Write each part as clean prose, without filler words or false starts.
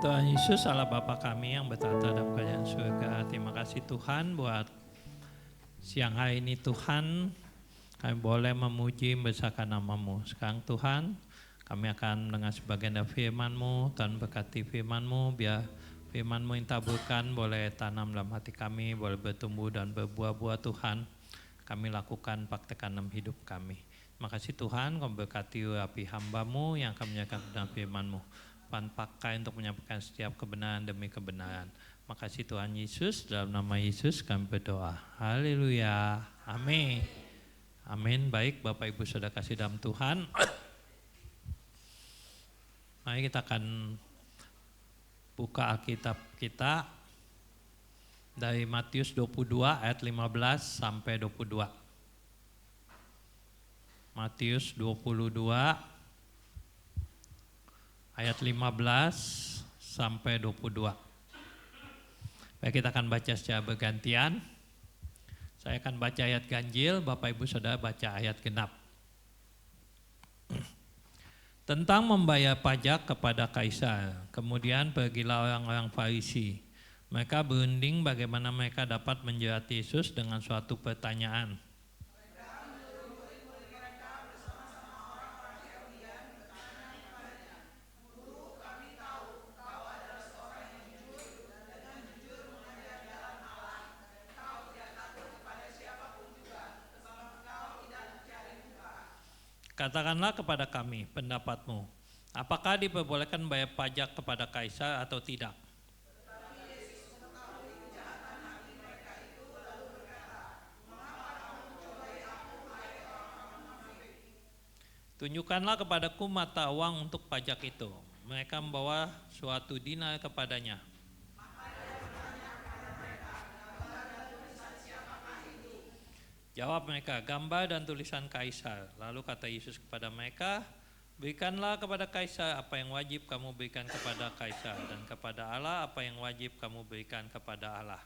Tuhan Yesus, Allah Bapa kami yang bertata dalam kerajaan surga. Terima kasih Tuhan buat siang hari ini Tuhan, kami boleh memuji membesarkan nama-Mu. Sekarang Tuhan, kami akan mendengar sebagian dari firman-Mu. Tuhan berkati firman-Mu, biar firman-Mu yang taburkan boleh tanam dalam hati kami, boleh bertumbuh dan berbuah-buah Tuhan. Kami lakukan praktekkan dalam hidup kami. Terima kasih Tuhan, kau berkati api hamba-Mu yang akan menyampaikan kebenaran firman-Mu. Tuhan pakai untuk menyampaikan setiap kebenaran demi kebenaran. Makasih Tuhan Yesus, dalam nama Yesus kami berdoa. Haleluya. Amin. Amin. Baik Bapak Ibu Saudara kasih dalam Tuhan. Mari kita akan buka Alkitab kita dari Matius 22 ayat 15 sampai 22. Matius 22 ayat 15 sampai 22. Baik, kita akan baca secara bergantian. Saya akan baca ayat ganjil, Bapak Ibu Saudara baca ayat genap. Tentang membayar pajak kepada kaisar, kemudian pergilah orang-orang Farisi. Mereka berunding bagaimana mereka dapat menjerat Yesus dengan suatu pertanyaan. Katakanlah kepada kami pendapatmu, apakah diperbolehkan bayar pajak kepada kaisar atau tidak? Tunjukkanlah kepadaku mata uang untuk pajak itu. Mereka membawa suatu dinar kepadanya. Jawab mereka, gambar dan tulisan kaisar. Lalu kata Yesus kepada mereka, berikanlah kepada kaisar apa yang wajib kamu berikan kepada kaisar, dan kepada Allah apa yang wajib kamu berikan kepada Allah.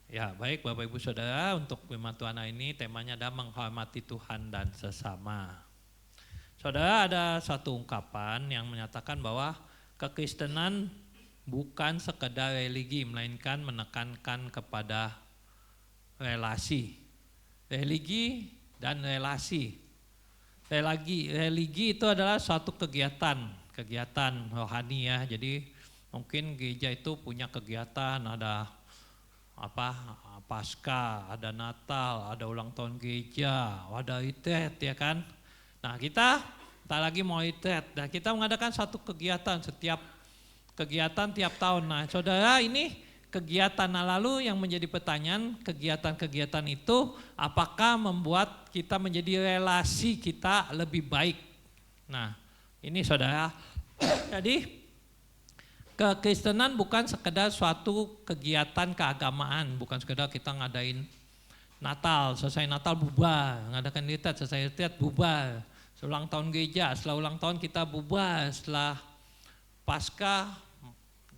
Ya, baik Bapak Ibu Saudara, untuk firman Tuhan hari ini temanya adalah menghormati Tuhan dan sesama. Saudara, ada satu ungkapan yang menyatakan bahwa kekristenan bukan sekedar religi, melainkan menekankan kepada relasi. Religi dan relasi. Religi itu adalah suatu kegiatan rohani ya. Jadi mungkin gereja itu punya kegiatan, ada Paskah, ada Natal, ada ulang tahun gereja, ada retreat ya kan. Nah kita tak lagi mau retreat, dan kita mengadakan satu kegiatan tiap tahun. Nah saudara, ini kegiatan lalu yang menjadi pertanyaan, kegiatan-kegiatan itu apakah membuat kita menjadi relasi kita lebih baik? Nah ini saudara, jadi kekristenan bukan sekedar suatu kegiatan keagamaan, bukan sekedar kita ngadain Natal, selesai Natal bubar, ngadakan retreat, selesai retreat bubar, ulang tahun gereja, setelah ulang tahun kita bubar, setelah Paskah,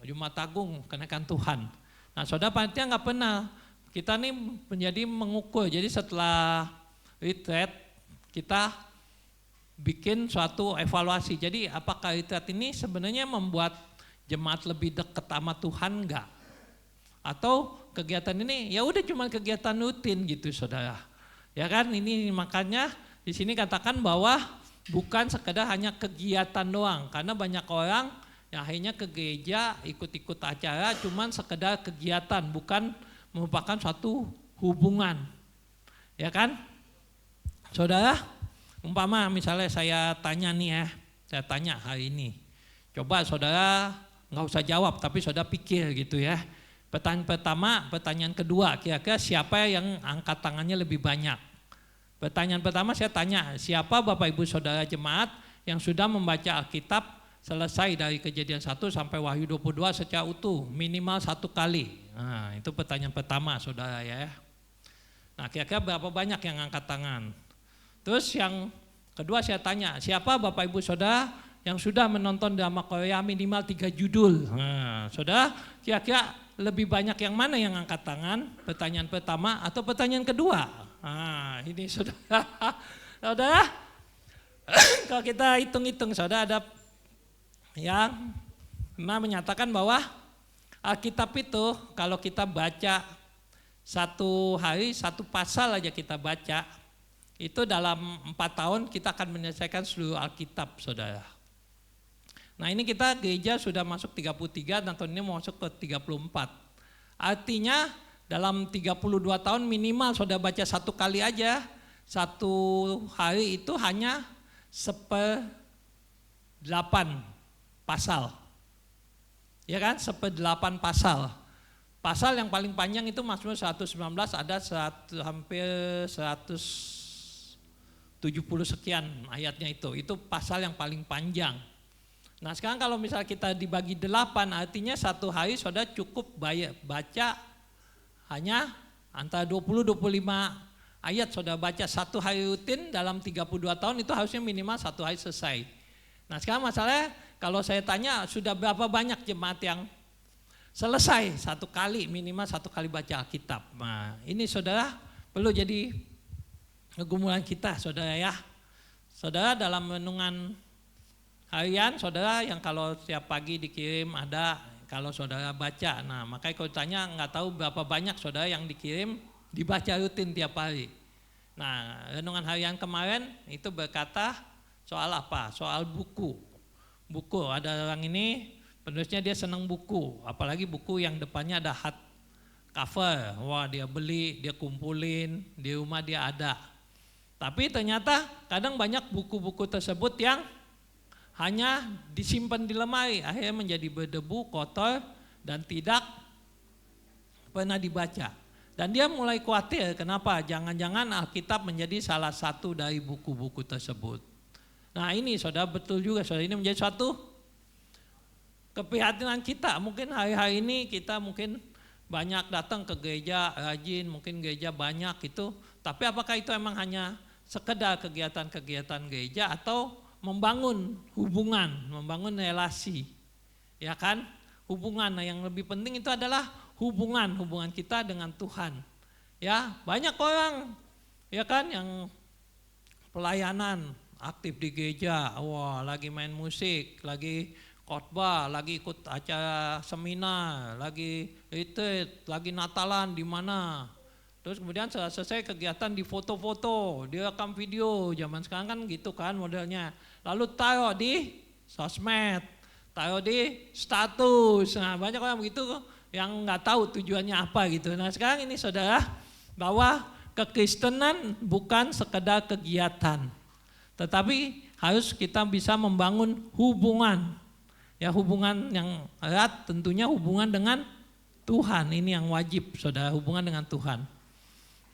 Jumat Agung, kenaikan Tuhan. Nah saudara, panitia nggak pernah, kita nih menjadi mengukur, jadi setelah retreat kita bikin suatu evaluasi. Jadi apakah retreat ini sebenarnya membuat jemaat lebih dekat sama Tuhan enggak? Atau kegiatan ini ya udah cuma kegiatan rutin gitu saudara. Ya kan, ini makanya di sini katakan bahwa bukan sekedar hanya kegiatan doang, karena banyak orang yang akhirnya ke gereja ikut-ikut acara cuman sekedar kegiatan, bukan merupakan suatu hubungan. Ya kan? Saudara, umpama misalnya saya tanya nih ya, saya tanya hari ini. Coba saudara nggak usah jawab, tapi saudara pikir gitu ya. Pertanyaan pertama, pertanyaan kedua, kira-kira siapa yang angkat tangannya lebih banyak? Pertanyaan pertama saya tanya, siapa Bapak Ibu Saudara jemaat yang sudah membaca Alkitab selesai dari Kejadian 1 sampai Wahyu 22 secara utuh, minimal 1 kali. Nah itu pertanyaan pertama saudara ya. Nah kira-kira berapa banyak yang angkat tangan? Terus yang kedua saya tanya, siapa Bapak Ibu Saudara yang sudah menonton drama Korea minimal 3 judul? Nah saudara, kira-kira lebih banyak yang mana yang angkat tangan? Pertanyaan pertama atau pertanyaan kedua? Nah ini saudara, saudara, Kalau kita hitung-hitung, saudara, ada yang menyatakan bahwa Alkitab itu kalau kita baca satu hari, satu pasal aja kita baca, itu dalam 4 tahun kita akan menyelesaikan seluruh Alkitab, saudara. Nah ini kita gereja sudah masuk 33 dan tahun ini mau masuk ke 34. Artinya dalam 32 tahun minimal saudara baca satu kali aja, satu hari itu hanya 1/8 pasal. Ya kan, 1/8 pasal. Pasal yang paling panjang itu Mazmur 119 ada hampir 170 sekian ayatnya itu. Itu pasal yang paling panjang. Nah sekarang kalau misalnya kita dibagi 8 artinya satu hari saudara cukup baca hanya antara 20-25 ayat saudara baca satu hari rutin dalam 32 tahun itu harusnya minimal satu hari selesai. Nah sekarang masalahnya kalau saya tanya sudah berapa banyak jemaat yang selesai satu kali, minimal satu kali baca Alkitab. Nah ini saudara perlu jadi pergumulan kita saudara ya. Saudara dalam renungan harian saudara yang kalau setiap pagi dikirim ada kalau saudara baca. Nah makanya kalau tanya nggak tahu berapa banyak saudara yang dikirim dibaca rutin tiap hari. Nah renungan harian kemarin itu berkata soal apa? Soal buku. Buku ada orang ini penulisnya dia senang buku, apalagi buku yang depannya ada hard cover. Wah dia beli, dia kumpulin, di rumah dia ada. Tapi ternyata kadang banyak buku-buku tersebut yang hanya disimpan di lemari, akhirnya menjadi berdebu, kotor, dan tidak pernah dibaca. Dan dia mulai khawatir, kenapa? Jangan-jangan Alkitab menjadi salah satu dari buku-buku tersebut. Nah ini saudara betul juga, saudara ini menjadi suatu keprihatinan kita. Mungkin hari-hari ini kita mungkin banyak datang ke gereja, rajin, mungkin gereja banyak itu. Tapi apakah itu emang hanya sekedar kegiatan-kegiatan gereja atau membangun hubungan, membangun relasi, ya kan? Hubungan. Nah yang lebih penting itu adalah hubungan kita dengan Tuhan. Ya banyak orang, ya kan, yang pelayanan aktif di gereja, wah lagi main musik, lagi khotbah, lagi ikut acara seminar, lagi retreat, lagi Natalan di mana. Terus kemudian selesai kegiatan di foto-foto, direkam video, zaman sekarang kan gitu kan modelnya. Lalu taruh di sosmed, taruh di status. Nah banyak orang begitu yang nggak tahu tujuannya apa gitu. Nah sekarang ini saudara, bahwa kekristenan bukan sekedar kegiatan, tetapi harus kita bisa membangun hubungan. Ya hubungan yang erat tentunya hubungan dengan Tuhan, ini yang wajib saudara, hubungan dengan Tuhan.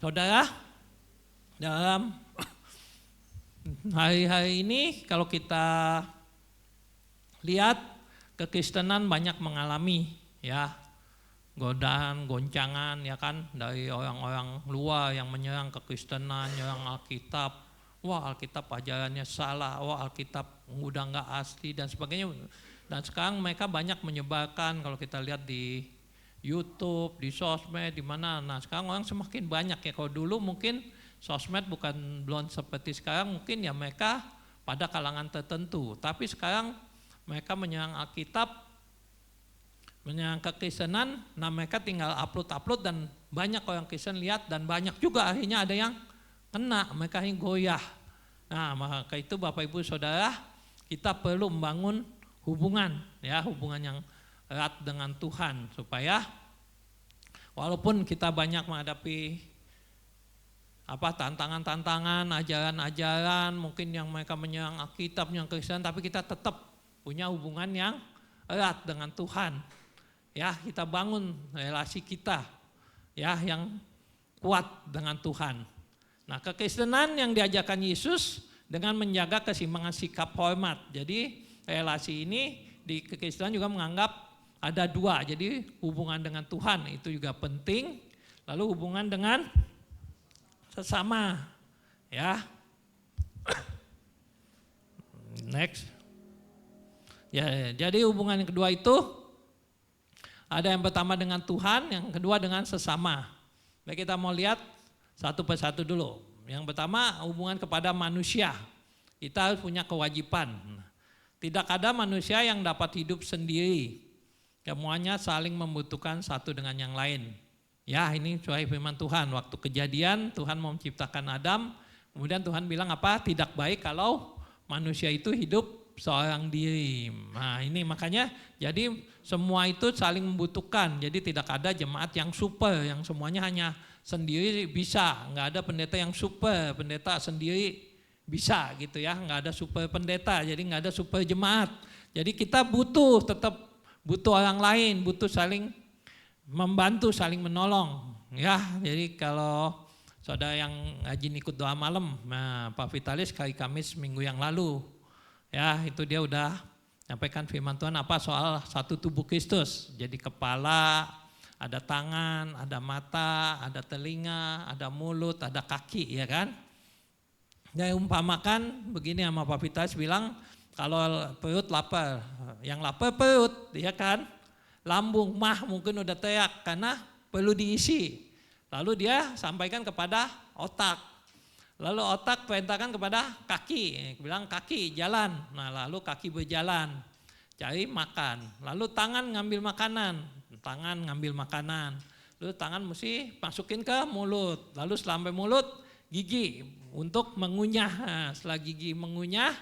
Saudara, dalam hari-hari ini kalau kita lihat kekristenan banyak mengalami ya godaan, goncangan ya kan dari orang-orang luar yang menyerang kekristenan, menyerang Alkitab. Wah Alkitab ajarannya salah, wah Alkitab udah nggak asli dan sebagainya. Dan sekarang mereka banyak menyebarkan kalau kita lihat di YouTube, di sosmed, di mana. Nah sekarang orang semakin banyak ya. Kalau dulu mungkin sosmed belum seperti sekarang, mungkin ya mereka pada kalangan tertentu. Tapi sekarang mereka menyerang Alkitab, menyerang kekristenan. Nah mereka tinggal upload dan banyak orang Kristen lihat dan banyak juga akhirnya ada yang kena, mereka yang goyah. Nah maka itu Bapak Ibu Saudara, kita perlu membangun hubungan ya, hubungan yang erat dengan Tuhan supaya walaupun kita banyak menghadapi tantangan-tantangan, ajaran-ajaran mungkin yang mereka menyerang Alkitab, yang Kristen, tapi kita tetap punya hubungan yang erat dengan Tuhan. Ya, kita bangun relasi kita ya yang kuat dengan Tuhan. Nah, kekristenan yang diajarkan Yesus dengan menjaga keseimbangan sikap hormat. Jadi relasi ini di kekristenan juga menganggap ada dua, jadi hubungan dengan Tuhan itu juga penting, lalu hubungan dengan sesama ya. Next. Ya, jadi hubungan yang kedua itu ada yang pertama dengan Tuhan, yang kedua dengan sesama. Baik, kita mau lihat satu persatu dulu. Yang pertama hubungan kepada manusia. Kita harus punya kewajiban. Tidak ada manusia yang dapat hidup sendiri. Semuanya saling membutuhkan satu dengan yang lain. Ya, ini sesuai firman Tuhan. Waktu kejadian Tuhan mau menciptakan Adam, kemudian Tuhan bilang apa? Tidak baik kalau manusia itu hidup seorang diri. Nah, ini makanya jadi semua itu saling membutuhkan. Jadi tidak ada jemaat yang super, yang semuanya hanya sendiri bisa. Enggak ada pendeta yang super, pendeta sendiri bisa gitu ya. Enggak ada super pendeta, jadi enggak ada super jemaat. Jadi kita tetap butuh orang lain, butuh saling membantu, saling menolong. Ya, jadi kalau saudara yang rajin ikut doa malam, nah, Pak Vitalis hari Kamis minggu yang lalu, ya itu dia udah nyampaikan firman Tuhan apa soal satu tubuh Kristus. Jadi kepala, ada tangan, ada mata, ada telinga, ada mulut, ada kaki, ya kan? Dia umpamakan begini sama Pak Vitalis bilang, kalau perut lapar, yang lapar perut, ya kan? Lambung mah mungkin udah teriak karena perlu diisi. Lalu dia sampaikan kepada otak. Lalu otak perintahkan kepada kaki, bilang kaki jalan. Nah lalu kaki berjalan, cari makan. Lalu tangan ngambil makanan, tangan ngambil makanan. Lalu tangan mesti masukin ke mulut. Lalu sampai mulut gigi untuk mengunyah. Nah, setelah gigi mengunyah,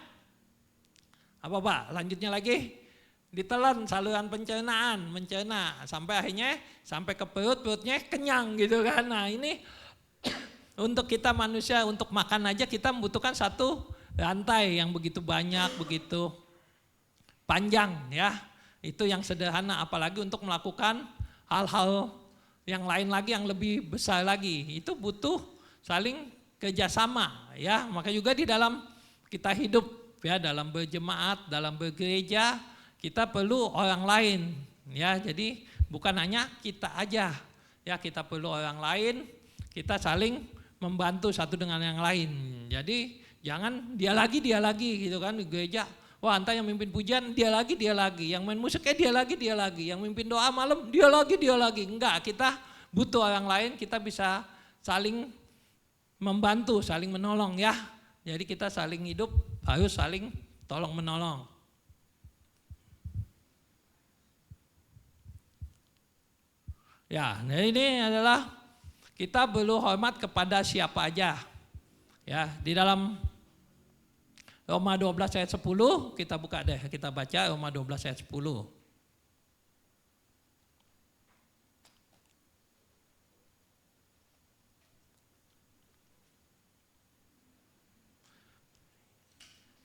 apa Pak? Lanjutnya lagi ditelan saluran pencernaan, mencerna sampai akhirnya sampai ke perut, perutnya kenyang gitu kan. Nah ini untuk kita manusia untuk makan aja kita membutuhkan satu rantai yang begitu banyak, begitu panjang ya. Itu yang sederhana, apalagi untuk melakukan hal-hal yang lain lagi yang lebih besar lagi. Itu butuh saling kerjasama ya. Maka juga di dalam kita hidup ya, dalam berjemaat, dalam bergereja, kita perlu orang lain ya. Jadi bukan hanya kita aja ya, kita perlu orang lain, kita saling membantu satu dengan yang lain. Jadi jangan dia lagi gitu kan di gereja. Wah, entah yang mimpin pujian dia lagi, yang main musiknya dia lagi, yang mimpin doa malam dia lagi. Enggak, kita butuh orang lain, kita bisa saling membantu, saling menolong ya. Jadi kita saling hidup harus saling tolong menolong. Ya, nah ini adalah kita perlu hormat kepada siapa aja. Ya, di dalam Roma 12 ayat 10 kita buka deh, kita baca Roma 12 ayat 10.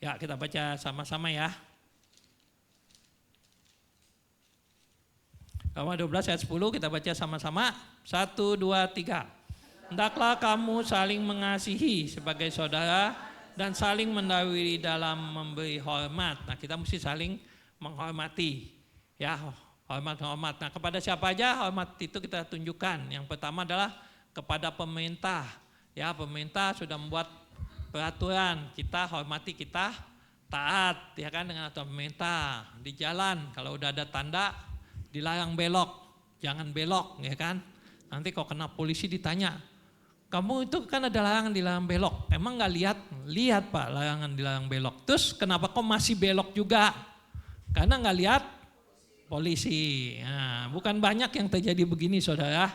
Ya, kita baca sama-sama ya. Roma 12 ayat 10 kita baca sama-sama. 1, 2, 3. Hendaklah kamu saling mengasihi sebagai saudara dan saling mendahului dalam memberi hormat. Nah, kita mesti saling menghormati. Ya, hormat. Nah, kepada siapa aja hormat itu kita tunjukkan. Yang pertama adalah kepada pemerintah. Ya, pemerintah sudah membuat peraturan, kita hormati, kita taat ya kan dengan aturan pemerintah. Di jalan kalau udah ada tanda dilarang belok, jangan belok ya kan. Nanti kalau kena polisi ditanya, kamu itu kan ada larangan dilarang belok, emang nggak lihat Pak larangan dilarang belok, terus kenapa kok masih belok juga? Karena nggak lihat polisi. Nah, bukan banyak yang terjadi begini saudara.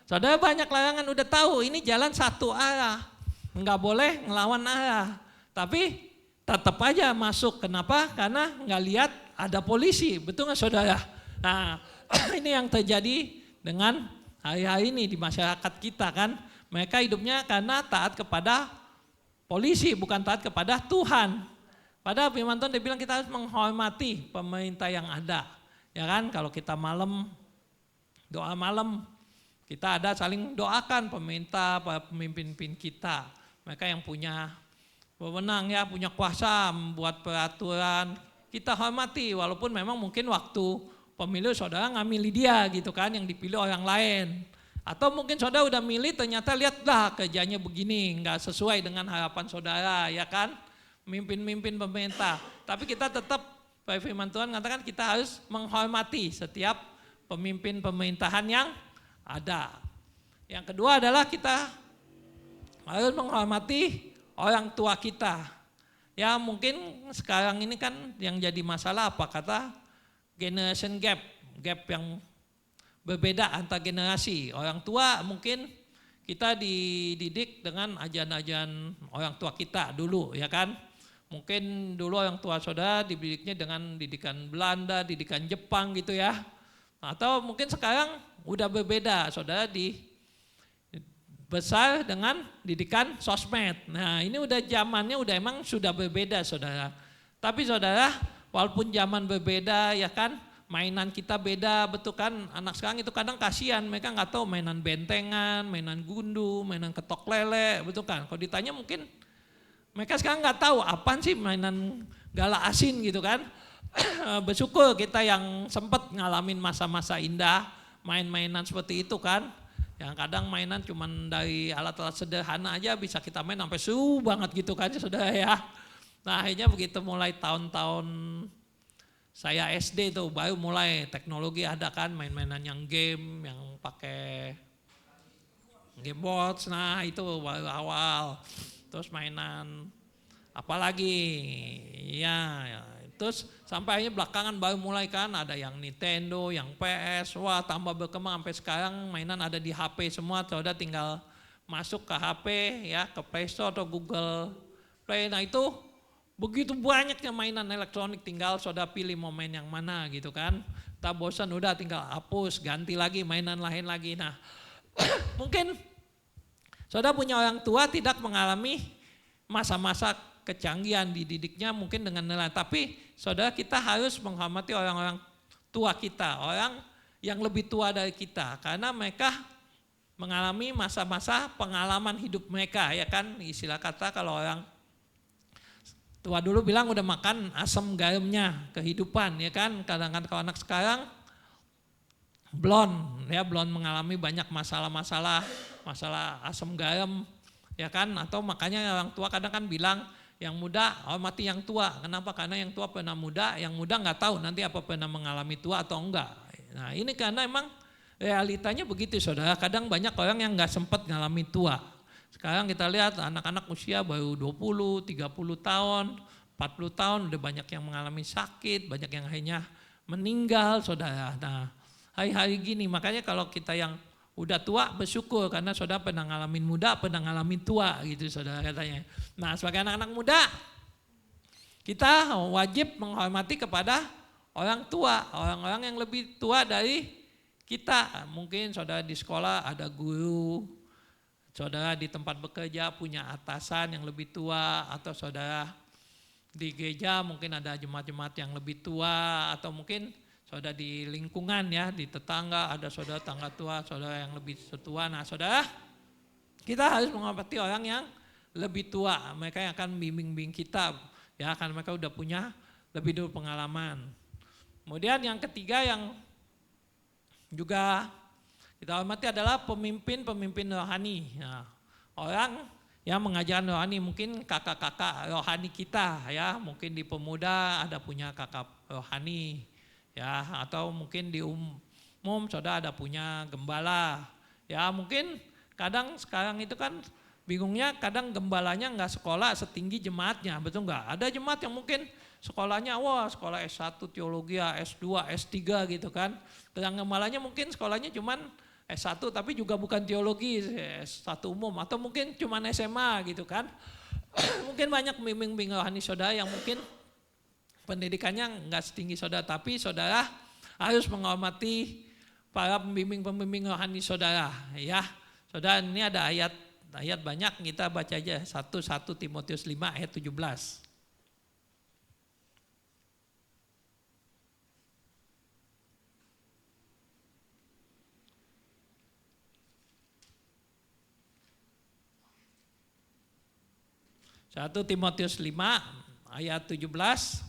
Saudara banyak larangan udah tahu ini jalan satu arah, nggak boleh ngelawan arah, tapi tetap aja masuk. Kenapa? Karena nggak lihat ada polisi, betul nggak saudara? Nah ini yang terjadi dengan hari-hari ini di masyarakat kita kan. Mereka hidupnya karena taat kepada polisi, bukan taat kepada Tuhan. Padahal firman Tuhan dia bilang kita harus menghormati pemerintah yang ada. Ya kan, kalau kita doa malam, kita ada saling doakan pemerintah, pemimpin-pemimpin kita. Mereka yang punya wewenang ya, punya kuasa membuat peraturan, kita hormati. Walaupun memang mungkin waktu pemilu saudara nggak milih dia gitu kan, yang dipilih orang lain. Atau mungkin saudara udah milih ternyata lihatlah kerjanya begini, nggak sesuai dengan harapan saudara ya kan, mimpin pemerintah. Tapi kita tetap, firman Tuhan mengatakan kita harus menghormati setiap pemimpin pemerintahan yang ada. Yang kedua adalah kita harus menghormati orang tua kita. Ya mungkin sekarang ini kan yang jadi masalah apa kata generation gap, gap yang berbeda antar generasi. Orang tua mungkin kita dididik dengan ajaran-ajaran orang tua kita dulu ya kan. Mungkin dulu orang tua saudara dididiknya dengan didikan Belanda, didikan Jepang gitu ya. Atau mungkin sekarang udah berbeda, saudara besar dengan didikan sosmed. Nah ini udah zamannya udah emang sudah berbeda saudara. Tapi saudara walaupun zaman berbeda ya kan, mainan kita beda, betul kan, anak sekarang itu kadang kasihan, mereka nggak tahu mainan bentengan, mainan gundu, mainan ketok lele, betul kan. Kalau ditanya mungkin mereka sekarang nggak tahu apaan sih mainan gala asin gitu kan. Bersyukur kita yang sempat ngalamin masa-masa indah, main-mainan seperti itu kan. Yang kadang mainan cuman dari alat-alat sederhana aja bisa kita main sampai seru banget gitu kan saudara ya. Nah akhirnya begitu mulai tahun-tahun saya SD tuh baru mulai teknologi ada kan, main-mainan yang game, yang pakai game box, nah itu baru awal. Terus mainan apalagi ya, terus sampai akhirnya belakangan baru mulai kan ada yang Nintendo, yang PS, wah tambah berkembang sampai sekarang mainan ada di HP semua, saudara tinggal masuk ke HP ya, ke Play Store atau Google Play. Nah itu begitu banyaknya mainan elektronik, tinggal saudara pilih mau main yang mana gitu kan. Tak bosan udah tinggal hapus, ganti lagi mainan lain lagi. Nah mungkin saudara punya orang tua tidak mengalami masa-masa kecanggihan dididiknya mungkin dengan nilai, tapi saudara kita harus menghormati orang-orang tua kita, orang yang lebih tua dari kita, karena mereka mengalami masa-masa pengalaman hidup mereka ya kan. Istilah kata kalau orang tua dulu bilang udah makan asam garamnya kehidupan ya kan. Kadang-kadang kalau anak sekarang belum mengalami banyak masalah-masalah, masalah asam garam ya kan. Atau makanya orang tua kadang kan bilang yang muda hormati yang tua. Kenapa? Karena yang tua pernah muda, yang muda nggak tahu nanti apa pernah mengalami tua atau enggak. Nah ini karena emang realitanya begitu saudara. Kadang banyak orang yang nggak sempat mengalami tua. Sekarang kita lihat anak-anak usia baru 20, 30 tahun, 40 tahun udah banyak yang mengalami sakit, banyak yang akhirnya meninggal saudara. Nah hari-hari gini makanya kalau kita yang udah tua bersyukur karena saudara pernah ngalamin muda, pernah ngalamin tua gitu saudara katanya. Nah sebagai anak-anak muda kita wajib menghormati kepada orang tua, orang-orang yang lebih tua dari kita. Mungkin saudara di sekolah ada guru, saudara di tempat bekerja punya atasan yang lebih tua, atau saudara di gereja mungkin ada jemaat-jemaat yang lebih tua, atau mungkin saudara di lingkungan ya, di tetangga ada saudara tangga tua, saudara yang lebih tua. Nah saudara, kita harus menghormati orang yang lebih tua, mereka yang akan bimbing kita ya, karena mereka udah punya lebih dulu pengalaman. Kemudian yang ketiga yang juga kita hormati adalah pemimpin-pemimpin rohani. Nah, orang yang mengajarkan rohani, mungkin kakak-kakak rohani kita ya, mungkin di pemuda ada punya kakak rohani. Ya, atau mungkin di umum saudara ada punya gembala. Ya, mungkin kadang sekarang itu kan bingungnya kadang gembalanya enggak sekolah setinggi jemaatnya, betul enggak? Ada jemaat yang mungkin sekolahnya wah sekolah S1 teologi, S2, S3 gitu kan. Dan gembalanya mungkin sekolahnya cuman S1 tapi juga bukan teologi, S1 umum, atau mungkin cuman SMA gitu kan. Mungkin banyak pembimbing rohani saudara yang mungkin pendidikannya enggak setinggi saudara, tapi saudara harus menghormati para pembimbing-pembimbing rohani saudara ya. Saudara ini ada ayat banyak, kita baca aja 1 Timotius 5 ayat 17. 1 Timotius 5 ayat 17.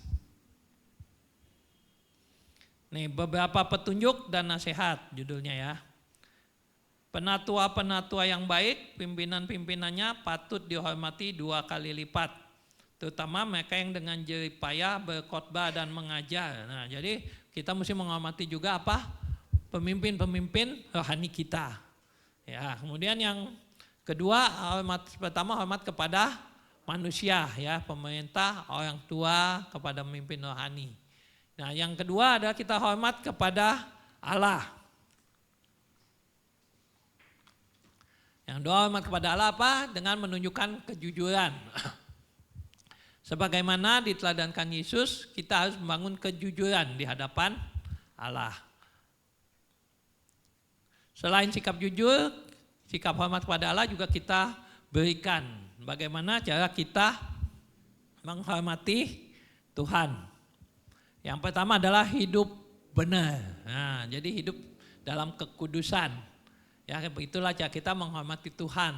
Nih beberapa petunjuk dan nasihat judulnya ya. Penatua-penatua yang baik, pimpinan-pimpinannya patut dihormati 2 kali lipat. Terutama mereka yang dengan jerih payah berkhotbah dan mengajar. Nah jadi kita mesti menghormati juga apa? Pemimpin-pemimpin rohani kita. Ya, kemudian yang kedua, pertama hormat kepada manusia ya, pemerintah, orang tua kepada pemimpin rohani. Nah, yang kedua adalah kita hormat kepada Allah. Yang kedua hormat kepada Allah apa? Dengan menunjukkan kejujuran. Sebagaimana diteladankan Yesus, kita harus membangun kejujuran di hadapan Allah. Selain sikap jujur, sikap hormat kepada Allah juga kita berikan. Bagaimana cara kita menghormati Tuhan. Yang pertama adalah hidup benar. Nah, jadi hidup dalam kekudusan. Ya, itulah cara kita menghormati Tuhan.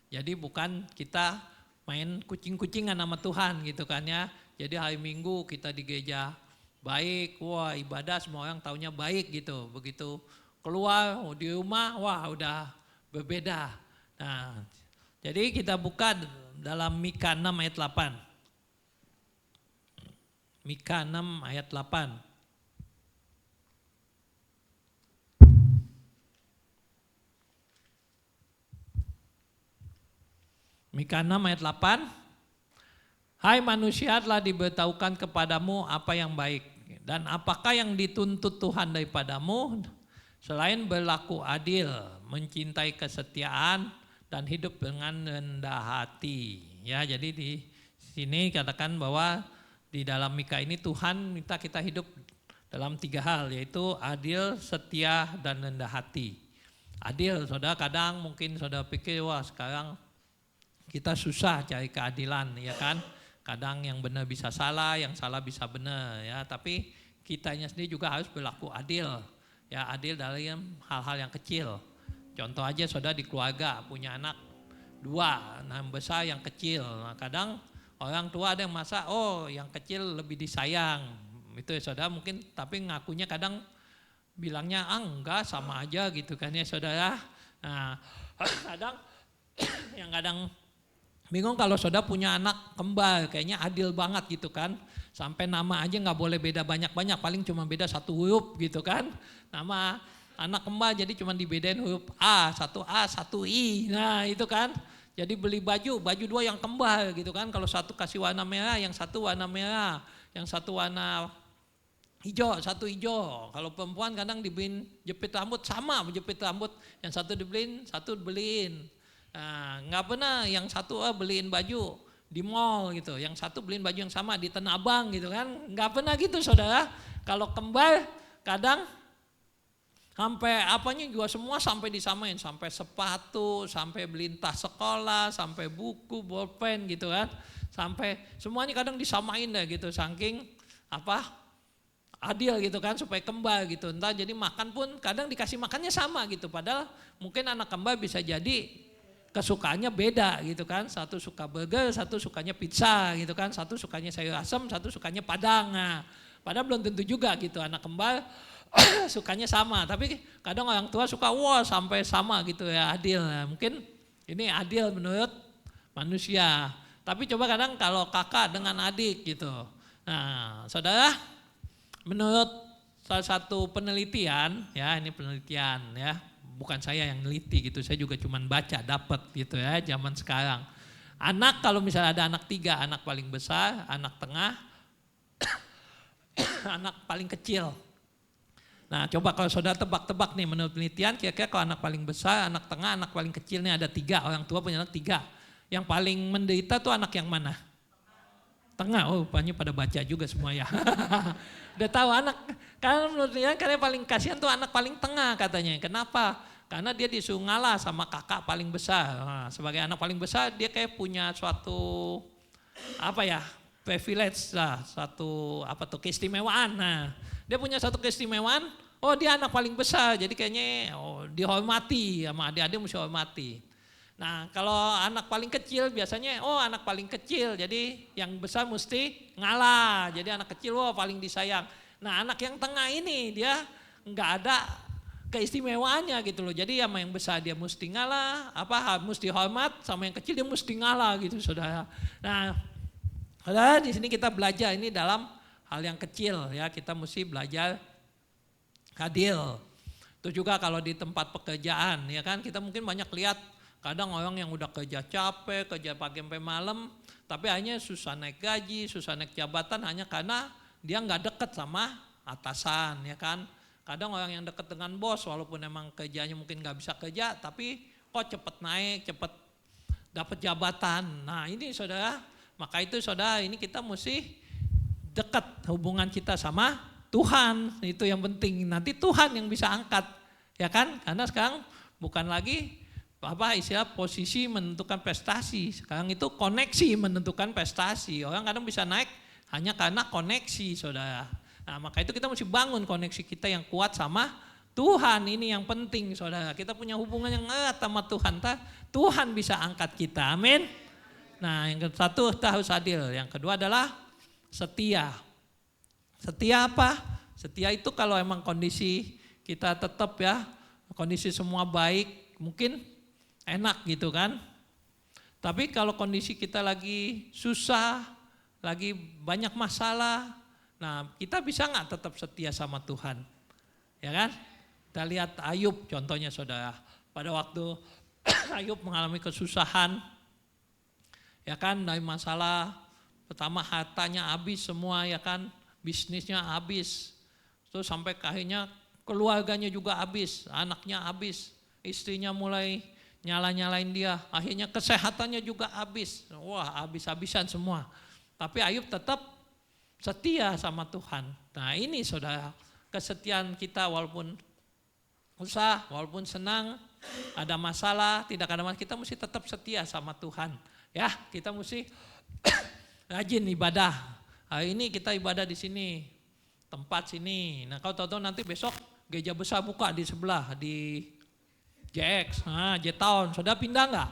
Jadi bukan kita main kucing-kucingan sama Tuhan gitu kan ya. Jadi hari Minggu kita di gereja baik, wah ibadah semua orang taunya baik gitu. Begitu keluar di rumah, wah udah berbeda. Nah, jadi kita buka dalam Mika 6 ayat 8. Mika 6 ayat 8. Mika 6 ayat 8. Hai manusia, telah diberitahukan kepadamu apa yang baik. Dan apakah yang dituntut Tuhan daripadamu? Selain berlaku adil, mencintai kesetiaan, dan hidup dengan rendah hati. Ya, jadi di sini katakan bahwa di dalam Mika ini Tuhan minta kita hidup dalam 3 hal, yaitu adil, setia, dan rendah hati. Adil, saudara, kadang mungkin saudara pikir, wah sekarang kita susah cari keadilan, ya kan? Kadang yang benar bisa salah, yang salah bisa benar, ya. Tapi kitanya sendiri juga harus berlaku adil, ya, adil dalam hal-hal yang kecil. Contoh aja, saudara di keluarga punya anak 2, yang besar, yang kecil. Nah, kadang orang tua ada yang masa, oh yang kecil lebih disayang, itu ya saudara mungkin, tapi ngakunya kadang bilangnya enggak sama aja gitu kan ya saudara. Nah kadang yang kadang bingung kalau saudara punya anak kembar, kayaknya adil banget gitu kan, sampai nama aja nggak boleh beda banyak-banyak, paling cuma beda 1 huruf gitu kan, nama anak kembar jadi cuma dibedain huruf A, 1 I, nah itu kan. Jadi beli baju 2 yang kembar gitu kan. Kalau satu kasih warna merah, yang satu warna merah. Yang satu warna hijau, satu hijau. Kalau perempuan kadang dibeliin jepit rambut sama jepit rambut. Yang satu dibeliin, satu dibeliin. Nah, nggak pernah yang satu beliin baju di mall gitu. Yang satu beliin baju yang sama di Tanah Abang gitu kan. Nggak pernah gitu saudara. Kalau kembar kadang sampai apanya juga semua sampai disamain, sampai sepatu, sampai beliin tas sekolah, sampai buku, bolpen gitu kan. Sampai semuanya kadang disamain deh gitu, saking adil gitu kan, supaya kembar gitu. Entah jadi makan pun kadang dikasih makannya sama gitu, padahal mungkin anak kembar bisa jadi kesukaannya beda gitu kan. Satu suka burger, satu sukanya pizza gitu kan, satu sukanya sayur asem, satu sukanya padang. Nah, padahal belum tentu juga gitu anak kembar sukanya sama, tapi kadang orang tua suka wah sampai sama gitu ya, adil. Nah, mungkin ini adil menurut manusia, tapi coba kadang kalau kakak dengan adik gitu. Nah saudara, menurut salah satu penelitian, ya ini penelitian ya, bukan saya yang neliti gitu, saya juga cuman baca dapat gitu ya zaman sekarang. Anak kalau misalnya ada anak 3, anak paling besar, anak tengah, anak paling kecil. Nah coba kalau saudara tebak-tebak nih menurut penelitian, kira-kira kalau anak paling besar, anak tengah, anak paling kecil nih ada 3, orang tua punya anak 3. Yang paling menderita tuh anak yang mana? Tengah, oh rupanya pada baca juga semua ya. Udah tahu anak, karena menurut penelitian karena paling kasihan tuh anak paling tengah katanya. Kenapa? Karena dia disuruh ngalah sama kakak paling besar. Nah, sebagai anak paling besar dia kayak punya suatu privilege lah, suatu keistimewaan. Nah, dia punya satu keistimewaan, oh dia anak paling besar, jadi kayaknya dihormati sama adik-adik, mesti hormati. Nah kalau anak paling kecil biasanya, anak paling kecil, jadi yang besar mesti ngalah, jadi anak kecil paling disayang. Nah anak yang tengah ini dia nggak ada keistimewaannya gitu loh, jadi sama yang besar dia mesti ngalah, mesti hormat, sama yang kecil dia mesti ngalah gitu saudara. Nah saudara, di sini kita belajar ini dalam hal yang kecil ya, kita mesti belajar adil. Itu juga kalau di tempat pekerjaan ya kan, kita mungkin banyak lihat Kadang orang yang udah kerja capek, kerja pagi sampai malam, tapi hanya susah naik gaji, susah naik jabatan hanya karena dia nggak deket sama atasan, ya kan. Kadang orang yang deket dengan bos, walaupun emang kerjanya mungkin nggak bisa kerja, tapi kok cepet naik, cepet dapat jabatan. Nah ini saudara, maka itu saudara, ini kita mesti dekat hubungan kita sama Tuhan, itu yang penting. Nanti Tuhan yang bisa angkat, ya kan? Karena sekarang bukan lagi istilah posisi menentukan prestasi. Sekarang itu koneksi menentukan prestasi. Orang kadang bisa naik hanya karena koneksi, saudara. Nah maka itu kita mesti bangun koneksi kita yang kuat sama Tuhan. Ini yang penting, saudara. Kita punya hubungan yang erat sama Tuhan. Tuhan bisa angkat kita, amin. Nah yang satu kita harus adil. Yang kedua adalah setia. Setia apa? Setia itu kalau emang kondisi kita tetap ya, kondisi semua baik, mungkin enak gitu kan. Tapi kalau kondisi kita lagi susah, lagi banyak masalah, nah kita bisa nggak tetap setia sama Tuhan? Ya kan? Kita lihat Ayub contohnya saudara. Pada waktu Ayub mengalami kesusahan, ya kan, dari masalah pertama hartanya habis semua, ya kan, bisnisnya habis, terus sampai akhirnya keluarganya juga habis, anaknya habis, istrinya mulai nyala-nyalain dia, akhirnya kesehatannya juga habis. Wah, habis-habisan semua. Tapi Ayub tetap setia sama Tuhan. Nah ini saudara, kesetiaan kita walaupun susah, walaupun senang, ada masalah, tidak ada masalah, kita mesti tetap setia sama Tuhan. Ya, kita mesti rajin ibadah. Hari ini kita ibadah di sini, tempat sini. Nah kau tahu-tahu nanti besok gereja besar buka di sebelah, di JX, J-Town, saudara pindah enggak?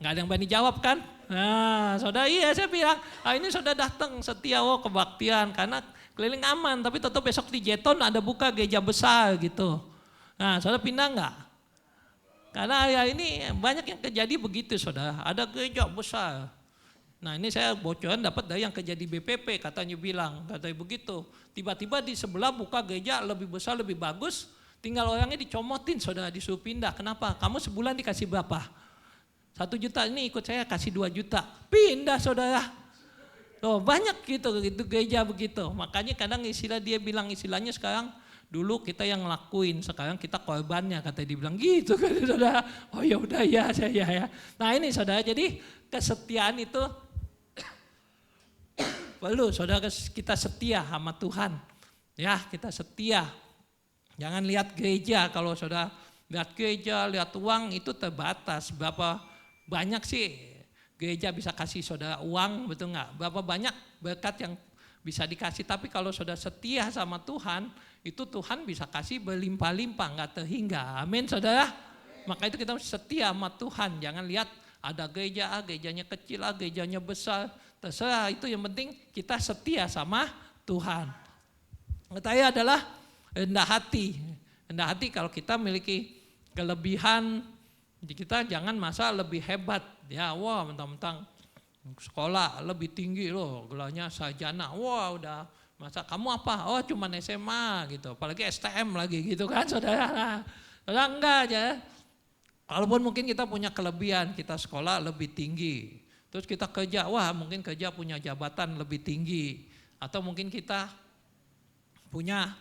Enggak ada yang berani jawab kan? Nah saudara, iya saya bilang, ini saudara datang setia kebaktian karena keliling aman, tapi tetap besok di J-Town ada buka gereja besar gitu. Nah saudara pindah enggak? Karena ya ini banyak yang terjadi begitu saudara, ada gereja besar. Nah ini saya bocoran dapat dari yang kerja di BPP, katanya begitu. Tiba-tiba di sebelah buka gereja lebih besar, lebih bagus, tinggal orangnya dicomotin saudara, disuruh pindah. Kenapa? Kamu sebulan dikasih berapa? 1 juta, ini ikut saya kasih 2 juta. Pindah saudara. Tuh banyak gitu gereja begitu. Makanya kadang dia bilang istilahnya sekarang, dulu kita yang ngelakuin, sekarang kita korbannya, katanya dibilang gitu kan saudara. Oh ya udah ya saya ya. Nah ini saudara, jadi kesetiaan itu perlu saudara, kita setia sama Tuhan. Ya kita setia. Jangan lihat gereja, kalau saudara lihat gereja, lihat uang itu terbatas. Berapa banyak sih gereja bisa kasih saudara uang, betul nggak? Berapa banyak berkat yang bisa dikasih. Tapi kalau saudara setia sama Tuhan, itu Tuhan bisa kasih berlimpah-limpah, nggak terhingga. Amin saudara. Maka itu kita harus setia sama Tuhan. Jangan lihat ada gereja, gerejanya kecil, gerejanya besar. Terserah, itu yang penting kita setia sama Tuhan. Ketiga adalah rendah hati. Rendah hati kalau kita memiliki kelebihan, kita jangan masa lebih hebat. Ya wah mentang-mentang sekolah lebih tinggi loh, gelarnya sarjana. Wah udah, masa kamu apa? Oh cuman SMA gitu, apalagi STM lagi gitu kan saudara. Saudara enggak aja. Walaupun mungkin kita punya kelebihan, kita sekolah lebih tinggi. Terus kita kerja, wah mungkin kerja punya jabatan lebih tinggi. Atau mungkin kita punya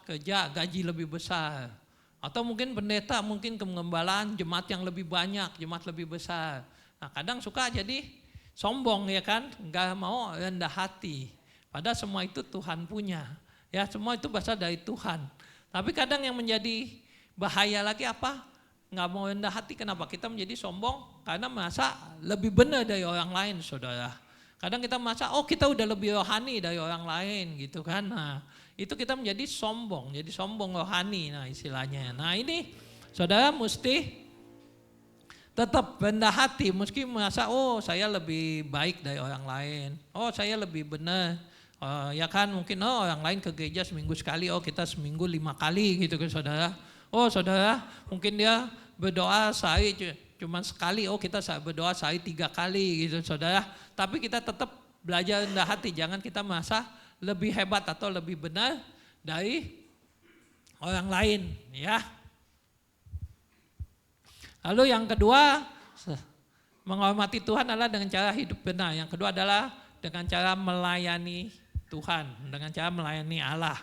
kerja gaji lebih besar. Atau mungkin pendeta, mungkin pengembalaan jemaat yang lebih banyak, jemaat lebih besar. Nah kadang suka jadi sombong ya kan, enggak mau rendah hati. Padahal semua itu Tuhan punya. Ya semua itu berasal dari Tuhan. Tapi kadang yang menjadi bahaya lagi apa? Nggak mau rendah hati, kenapa? Kita menjadi sombong karena merasa lebih benar dari orang lain saudara. Kadang kita merasa kita udah lebih rohani dari orang lain gitu kan. Nah itu kita menjadi sombong, jadi sombong rohani nah istilahnya. Nah ini saudara mesti tetap rendah hati, meski merasa saya lebih baik dari orang lain, saya lebih benar. Ya kan mungkin orang lain ke gereja seminggu sekali, kita seminggu 5 kali gitu kan saudara. Saudara mungkin dia berdoa sehari cuma sekali, kita berdoa sehari 3 kali gitu saudara. Tapi kita tetap belajar rendah hati, jangan kita merasa lebih hebat atau lebih benar dari orang lain, ya. Lalu yang kedua, menghormati Tuhan adalah dengan cara hidup benar. Yang kedua adalah dengan cara melayani Tuhan, dengan cara melayani Allah.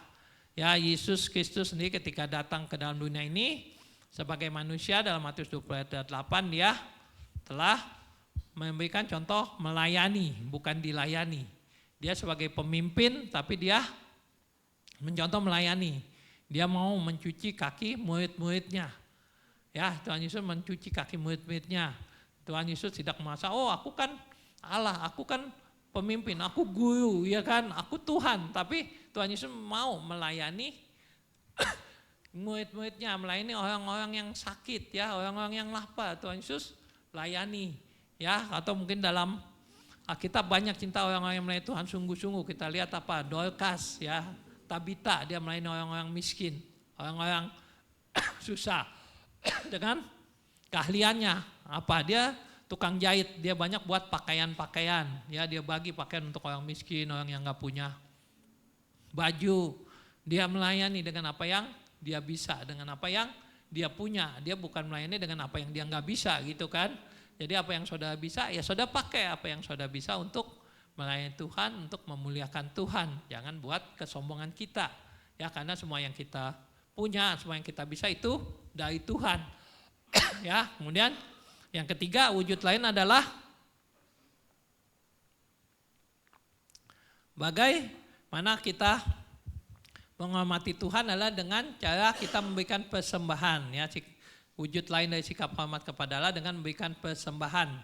Ya, Yesus Kristus sendiri ketika datang ke dalam dunia ini sebagai manusia dalam Matius 28 dia telah memberikan contoh melayani, bukan dilayani. Dia sebagai pemimpin tapi dia mencontoh melayani. Dia mau mencuci kaki murid-muridnya. Ya, Tuhan Yesus mencuci kaki murid-muridnya. Tuhan Yesus tidak merasa, oh aku kan Allah, aku kan pemimpin, aku guru, ya kan, aku Tuhan. Tapi Tuhan Yesus mau melayani murid-muridnya, melayani orang-orang yang sakit, ya, orang-orang yang lapar. Tuhan Yesus layani, ya. Atau mungkin dalam Alkitab banyak cinta orang-orang yang melayani Tuhan sungguh-sungguh. Kita lihat apa, Dorcas, ya, Tabita, dia melayani orang-orang miskin, orang-orang susah dengan keahliannya. Apa, dia tukang jahit, dia banyak buat pakaian-pakaian, ya, dia bagi pakaian untuk orang miskin, orang yang nggak punya baju. Dia melayani dengan apa yang dia bisa, dengan apa yang dia punya. Dia bukan melayani dengan apa yang dia nggak bisa, gitu kan. Jadi apa yang saudara bisa, ya saudara pakai apa yang saudara bisa untuk melayani Tuhan, untuk memuliakan Tuhan. Jangan buat kesombongan kita, ya, karena semua yang kita punya, semua yang kita bisa itu dari Tuhan. Ya, kemudian yang ketiga, wujud lain adalah bagaimana kita menghormati Tuhan adalah dengan cara kita memberikan persembahan, ya. Wujud lain dari sikap hormat kepada Allah dengan memberikan persembahan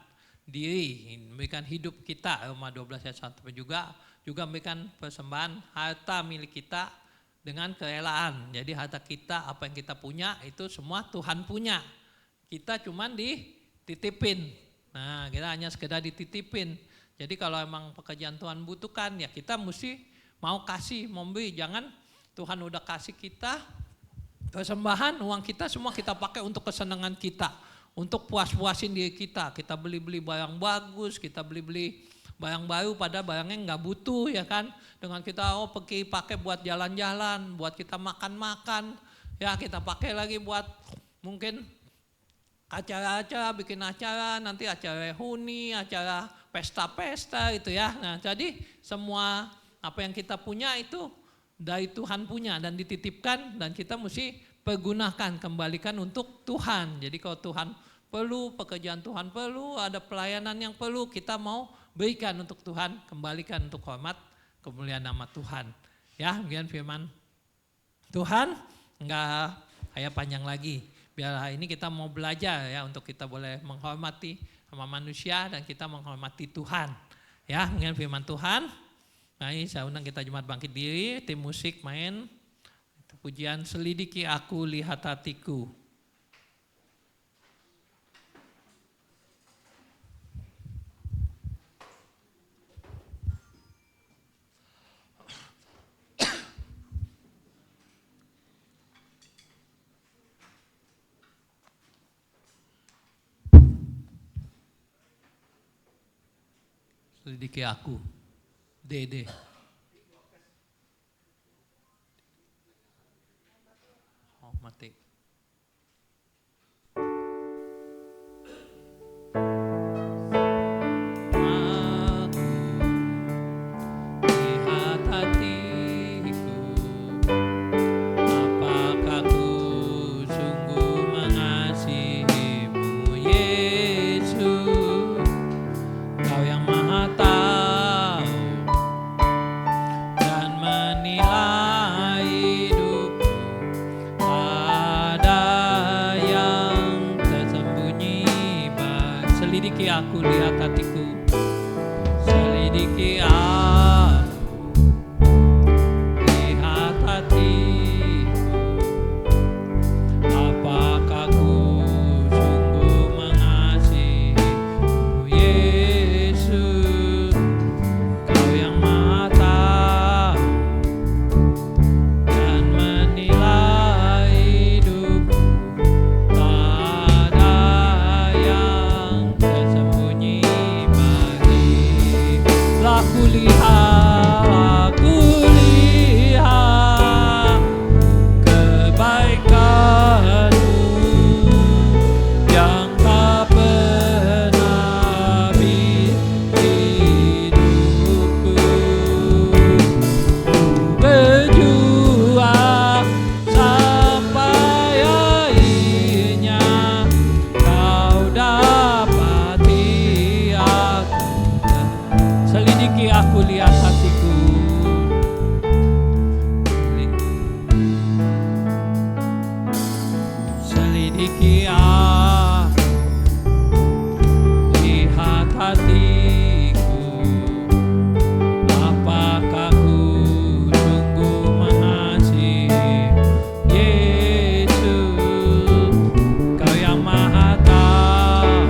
diri, memberikan hidup kita. Roma 12 ayat 1 juga memberikan persembahan harta milik kita dengan kerelaan. Jadi harta kita, apa yang kita punya itu semua Tuhan punya. Kita cuman dititipin. Nah, kita hanya sekedar dititipin. Jadi kalau emang pekerjaan Tuhan butuhkan, ya kita mesti mau kasih, mau beri. Jangan Tuhan udah kasih kita persembahan, uang kita semua kita pakai untuk kesenangan kita, untuk puas-puasin diri kita. Kita beli-beli barang bagus, kita beli-beli barang baru pada barangnya nggak butuh, ya kan. Dengan kita pergi pakai buat jalan-jalan, buat kita makan-makan, ya kita pakai lagi buat mungkin acara-acara, bikin acara, nanti acara rehuni, acara pesta-pesta itu, ya. Nah, jadi semua apa yang kita punya itu dari Tuhan punya dan dititipkan, dan kita mesti pergunakan, kembalikan untuk Tuhan. Jadi kalau Tuhan perlu, pekerjaan Tuhan perlu, ada pelayanan yang perlu, kita mau berikan untuk Tuhan, kembalikan untuk hormat kemuliaan nama Tuhan. Ya, kemudian firman Tuhan enggak kayak panjang lagi. Biar ini kita mau belajar, ya, untuk kita boleh menghormati sama manusia dan kita menghormati Tuhan. Ya, kemudian firman Tuhan. Nah, ini saya undang kita Jemaat Bangkit Diri, tim musik main pujian Selidiki Aku Lihat Hatiku. Selidiki aku, Dede. Oh, mati. Aku lihat hatiku, selidiki aku, lihat hatiku, apakah ku sungguh mengasihimu Yesus, Kau yang Maha Tahu dan menilai hidupku, tak ada yang tersembunyi bagi. Aku lihat setia, lihat hatiku, apakah ku sungguh mengasihi Yesus. Kau yang maha tahu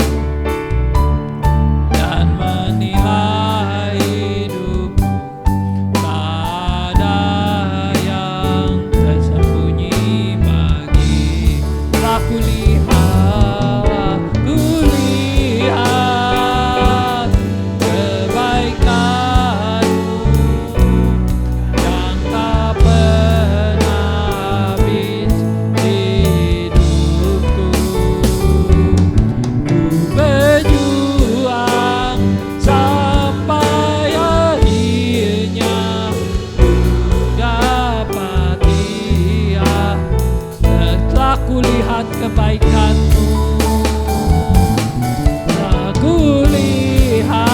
dan menilai hidupku, tak ada yang tersembunyi bagi. Telah kulihat kebaikan-Mu yang tak pernah habis hidupku. Ku berjuang sampai akhirnya ku dapat Dia. Setelah kulihat kebaikan-Mu, setelah kulihat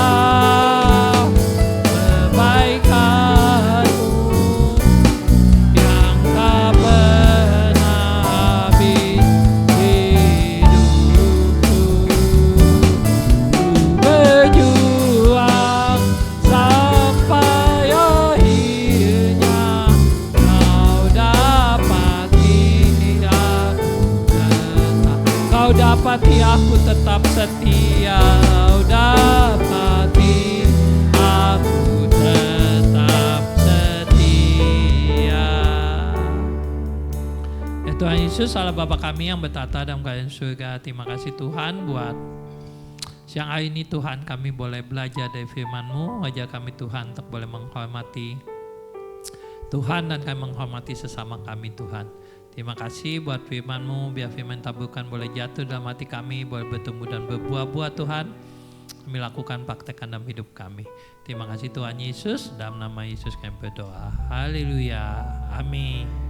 kebaikan-Mu yang tak pernah habis hidupku. Ku berjuang sampai akhirnya kau dapati aku tetap setia. Kau dapati aku tetap setia. Ya Tuhan Yesus, Allah Bapa kami yang bertata dalam kerajaan surga, terima kasih Tuhan buat siang hari ini Tuhan, kami boleh belajar dari firman-Mu. Ajar kami Tuhan untuk boleh menghormati Tuhan dan kami menghormati sesama kami Tuhan. Terima kasih buat firman-Mu, biar firman taburkan boleh jatuh dalam hati kami, boleh bertumbuh dan berbuah-buah Tuhan. Kami lakukan, praktekkan dalam hidup kami. Terima kasih Tuhan Yesus, dalam nama Yesus kami berdoa. Haleluya, amin.